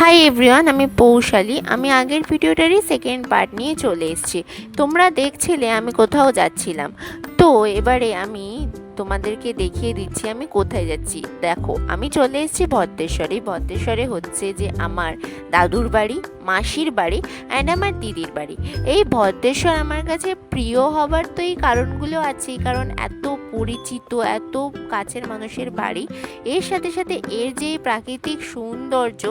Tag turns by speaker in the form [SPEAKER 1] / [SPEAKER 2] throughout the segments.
[SPEAKER 1] Hi everyone, আমি পৌশালী। আমি আগের ভিডিওটারই সেকেন্ড পার্ট নিয়ে চলে এসেছি। তোমরা দেখছিলে আমি কোথাও যাচ্ছিলাম, তো এবারে আমি তোমাদেরকে দেখিয়ে দিচ্ছি আমি কোথায় যাচ্ছি। দেখো, আমি চলে এসেছি ভদ্রেশ্বরে। ভদ্রেশ্বরে হচ্ছে যে আমার দাদুর বাড়ি, মাসির বাড়ি অ্যান্ড আমার দিদির বাড়ি। এই ভদ্রেশ্বর আমার কাছে প্রিয় হবার তো এই কারণগুলো আছেই, কারণ এত পরিচিত, এত কাছের মানুষের বাড়ি, এর সাথে সাথে এর যে প্রাকৃতিক সৌন্দর্য,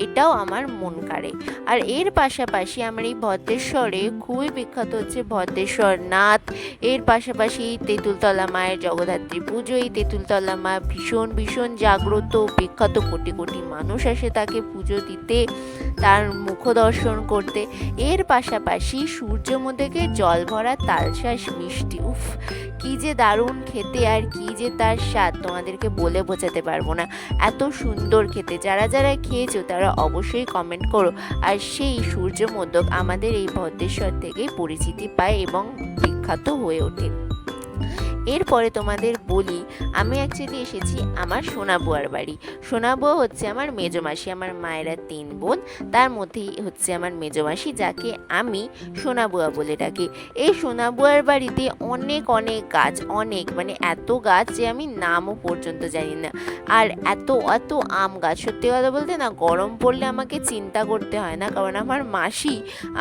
[SPEAKER 1] এটাও আমার মন কাড়ে। আর এর পাশাপাশি আমার এই ভদ্রেশ্বরে খুবই বিখ্যাত হচ্ছে ভদ্রেশ্বর নাথ। এর পাশাপাশি তেঁতুলতলা মায়ের জগদ্ধাত্রী পুজো। এই তেঁতুলতলা মা ভীষণ ভীষণ জাগ্রত, বিখ্যাত, কোটি কোটি মানুষ আসে তাকে পুজো দিতে, তার মুখ দর্শন করতে। এর পাশাপাশি সূর্যমুখীকে জল ভরা তালশাঁস মিষ্টি, উফ কি যে দারুণ খেতে, আর কি যে তার স্বাদ তোমাদেরকে বলে বোঝাতে পারবো না, এত সুন্দর খেতে। যারা যারা খেয়েছো তারা অবশ্যই কমেন্ট করো। আর সেই সূর্য মোদক আমাদের এই ভদ্রেশ্বর থেকেই পরিচিতি পায় এবং বিখ্যাত হয়ে ওঠে। এরপরে তোমাদের বলি, আমি অ্যাকচুয়ালি এসেছি আমার সোনাবুয়ার বাড়ি। সোনাবুয়া হচ্ছে আমার মেজোমাসি। আমার মায়েরা 3 বোন, তার মধ্যেই হচ্ছে আমার মেজোমাসি, যাকে আমি সোনাবুয়া বলে ডাকি। এই সোনাবুয়ার বাড়িতে অনেক অনেক গাছ, অনেক মানে এত গাছ যে আমি নামও পর্যন্ত জানি না। আর এত এত আম গাছ, সত্যি কথা বলতে না, গরম পড়লে আমাকে চিন্তা করতে হয় না, কারণ আমার মাসি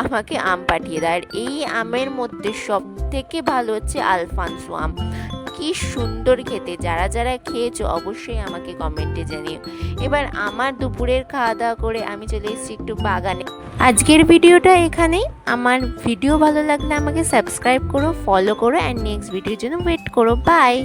[SPEAKER 1] আমাকে আম পাঠিয়ে দেয়। আর এই আমের মধ্যে সব থেকে ভালো হচ্ছে আলফানসো আম। কি সুন্দর খেতে, যারা যারা খেয়েছো অবশ্যই আমাকে কমেন্টে জানিও। এবার আমার দুপুরের খাওয়া দাওয়া করে আমি চলে এসেছি একটু বাগানে। আজকের ভিডিওটা এখানেই। আমার ভিডিও ভালো লাগলে আমাকে সাবস্ক্রাইব করো, ফলো করো অ্যান্ড নেক্সট ভিডিওর জন্য ওয়েট করো। বাই।